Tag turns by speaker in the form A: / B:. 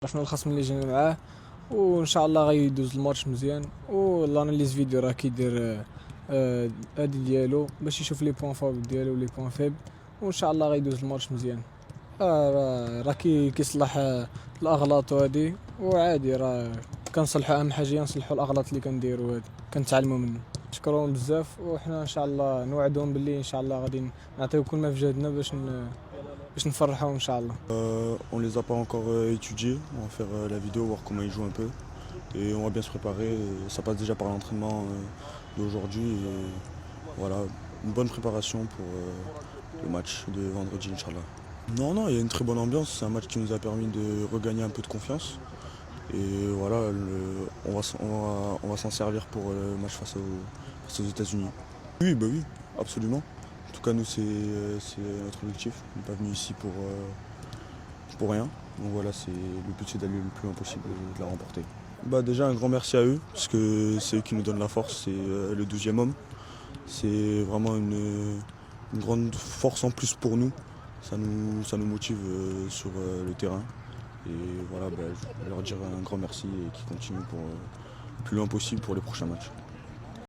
A: عرفنا الخصم اللي جينا معاه، وان شاء الله غيدوز الماتش مزيان. والاناليز فيديو راه كيدير ادي ديالو باش يشوف لي بوين فابل ديالو ولي بوين فيبل، وان شاء الله غيدوز الماتش مزيان. راه كيصلح الاغلاط هادي، وعادي راه كنصلحوا. اهم حاجه نصلحوا الاغلاط اللي كنديروا هادي، كنتعلموا منه. شكرهم بزاف، وحنا ان شاء الله نوعدهم باللي ان شاء الله غادي نعطيو كل ما في جهدنا باش نفرحوهم ان شاء الله.
B: On les a pas encore étudiés, on va faire la vidéo, voir comment ils jouent un peu. Et on va bien se préparer. Et ça passe déjà par l'entraînement d'aujourd'hui. Et voilà, une bonne préparation pour le match de vendredi, Inch'Allah. Non, non, il y a une très bonne ambiance. C'est un match qui nous a permis de regagner un peu de confiance. Et voilà, on va s'en servir pour le match face aux États-Unis. Oui, bah oui, absolument. En tout cas, nous, c'est notre objectif. On n'est pas venu ici pour rien. Donc voilà, le but c'est d'aller le plus loin possible et de la remporter. Bah déjà un grand merci à eux, parce que c'est eux qui nous donnent la force, c'est le 12e homme. C'est vraiment une grande force en plus pour nous. Ça nous motive sur le terrain. Et voilà, bah, je vais leur dire un grand merci et qu'ils continuent pour le plus loin possible pour les prochains matchs.